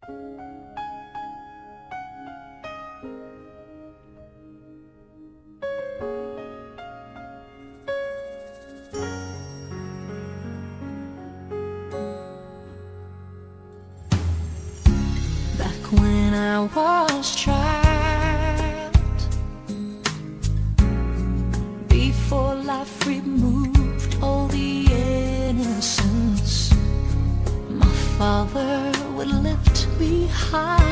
Back when I was child, before life removed all the innocence, my father would lift me high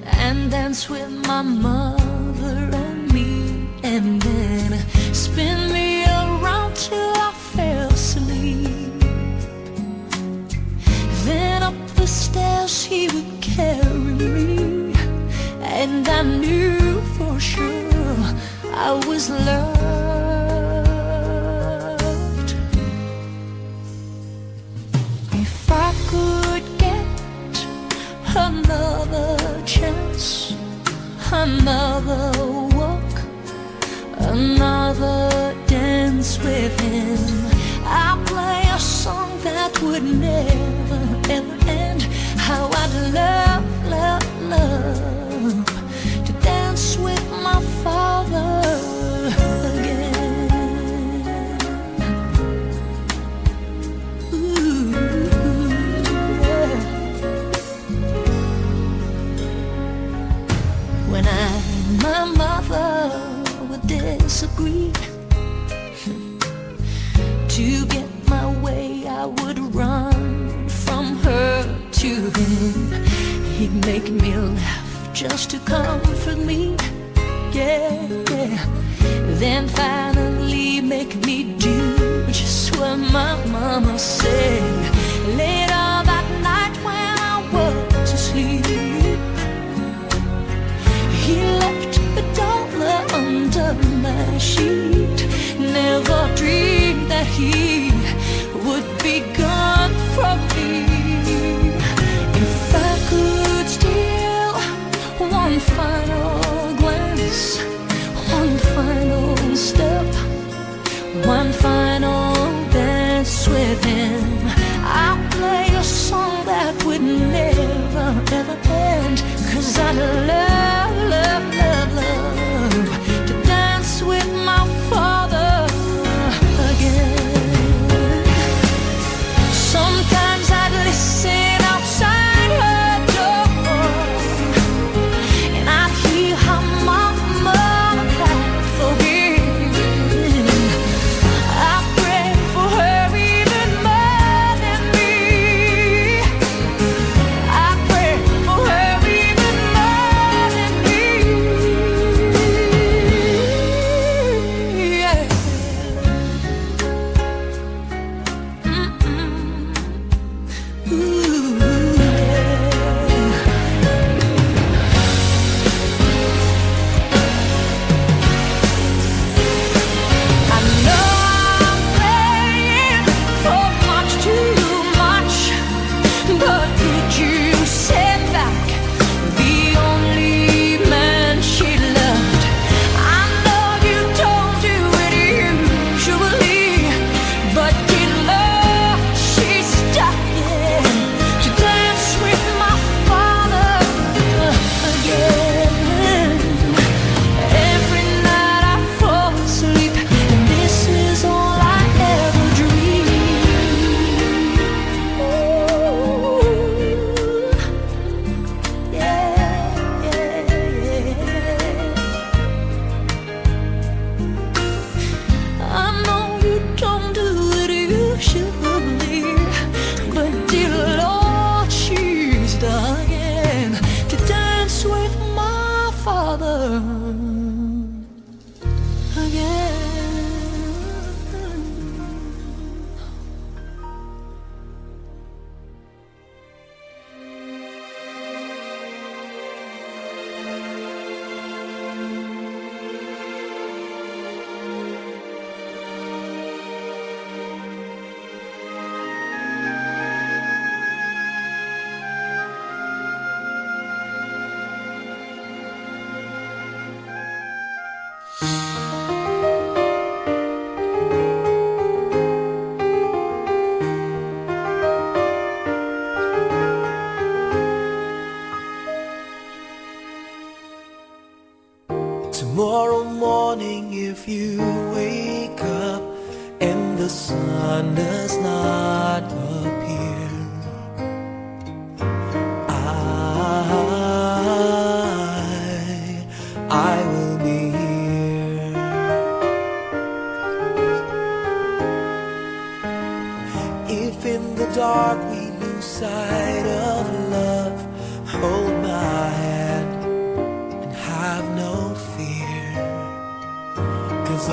and dance with my mother and me, and then spin me around till I fell asleep. Then up the stairs he would carry me, and I knew for sure I was loved. If I could get another chance, another walk, another dance with him, I'll play a song that would never ever end. How I'd love, love, love to dance with my father again. Ooh, yeah. When I and my mother would disagree, to get my way I would run from her to him. He'd make me laugh just to comfort me, yeah, yeah. Then finally make me do just what my mama said. Later that night when I was asleep, he left a dollar under my sheet. Never dreamed that he would be gone from me. If I could steal one final glance, one final step, one final dance with him, I'll play a song that would never ever end. 'Cause I love, love, love, love to dance with my father again. Sometimes I'd listen outside her door, and I'd hear her mama cry for him. I pray for her even more than me. I pray for her even more than me. sun does not appear, I will be here. If in the dark we lose sight of love, hold my hand and have no fear, 'cause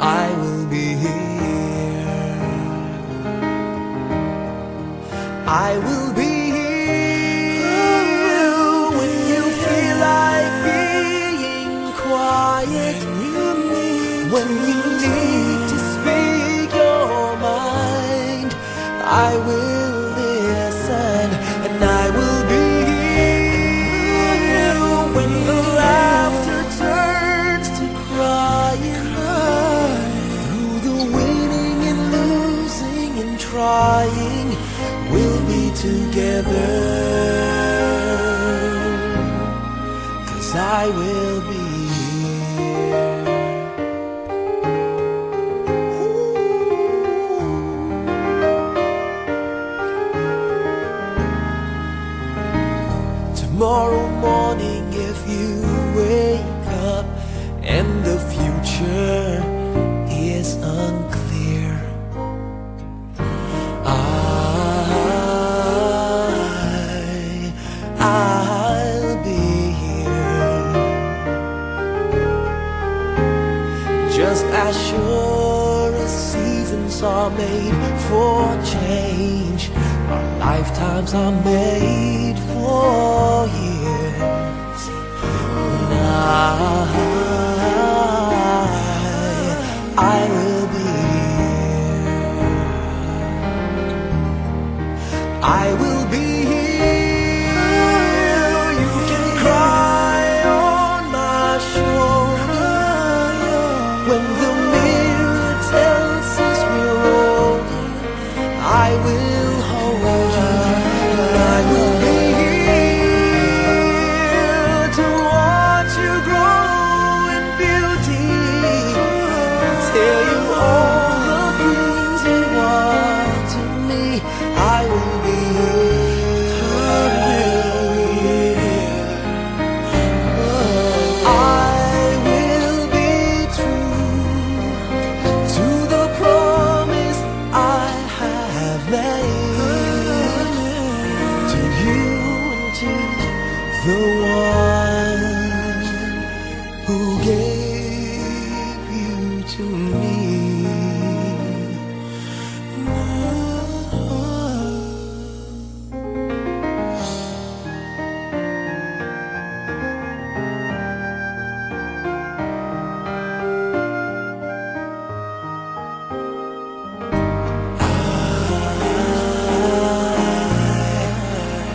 I will be here. I will be here when you feel like being quiet, when you need to speak your mind. I will listen, and I will be here when the laughter turns to crying, through the winning and losing and trying, we'll be together, 'cause I will be tomorrow morning. If you wake up and the future is unclear, I'll be here, just as sure as seasons are made for change. Our lifetimes are made for years, and I will be here. I will be here. You can cry on my shoulder when the mirror tells us we're older. I will hold you, and I will be here to watch you grow in beauty, tell you all the things you are to me. I will be here. I will be true to the promise I have made to you and to the one who gave you to me.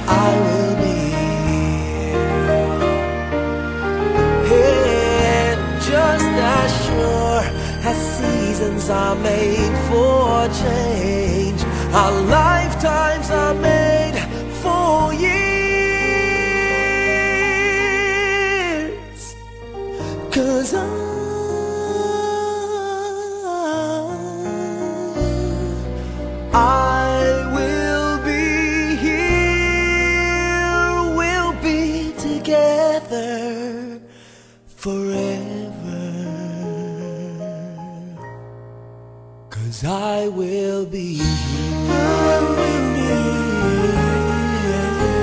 I will be here, just as sure as seasons are made for change. Our lifetimes are made for years, 'cause I will be here. We'll be together forever, 'cause I will be here.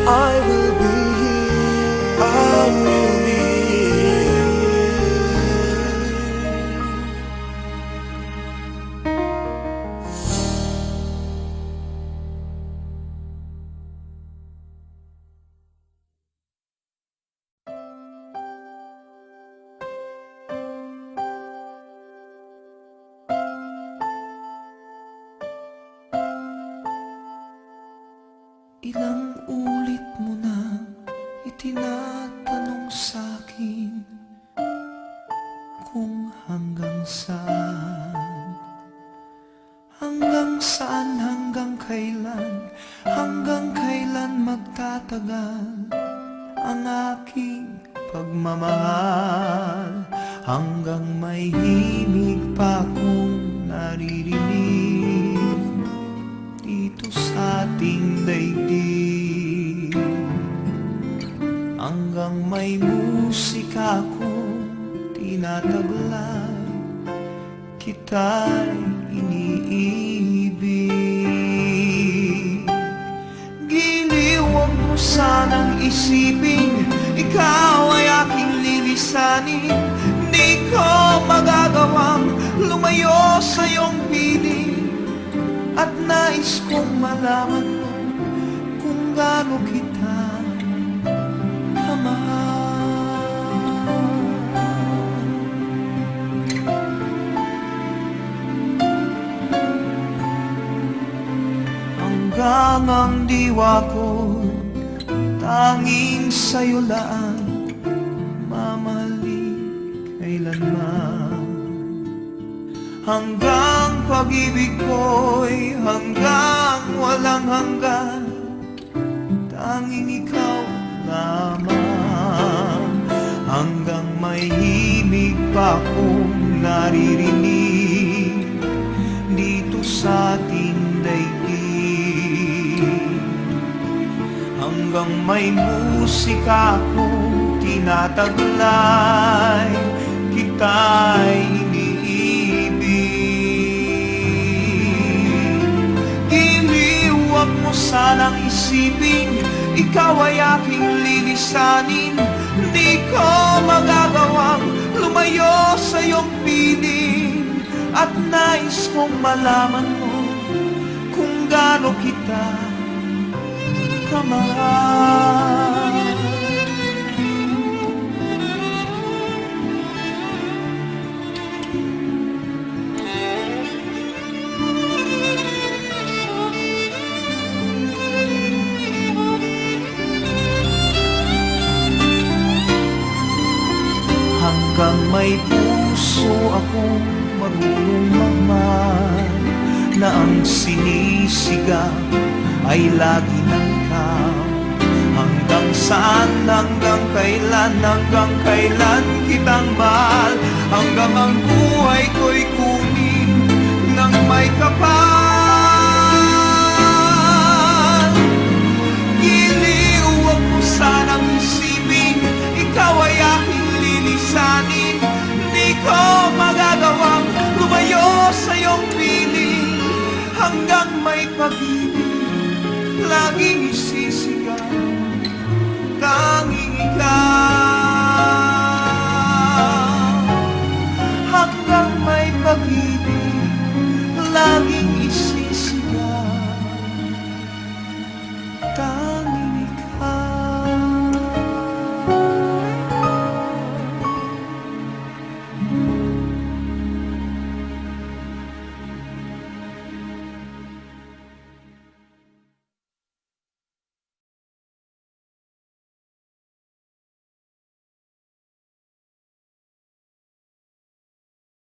I will be here. I will be here. Ilang ulit mo na itinatanong sa'kin kung hanggang saan, hanggang kailan magtatagal ang aking pagmamahal. hanggang may himig pa akong naririnig dito sa ating daigdig, hanggang may musika akong tinataglay, kita'y iniibig. Giliw, huwag mo sanang isipin ikaw ay aking lilisanin. Di ko magagawang lumayo sa iyong piling, at nais kong malaman mo kung gaano kita kamahal. Hanggang ang diwa ko tanging sa'yo lang mamahalin kailanman. Hanggang pag-ibig ko'y hanggang walang hanggan, tanging ikaw lamang. Hanggang may himig pa akong naririnig dito sa ating daigdig, hanggang may musika akong tinataglay, kita'y iniibig. Giliw, huwag mo sanang isipin ikaw ay aking lilisanin. Di ko magagawang lumayo sa iyong piling, at nais kong malaman mo kung gaano kita kamahal. Hanggang may puso akong marunong magmahal, na ang sinisigaw ay lagi ng ikaw. Hanggang saan, hanggang kailan kitang mahal, hanggang ang buhay ko'y kunin ng may kapal.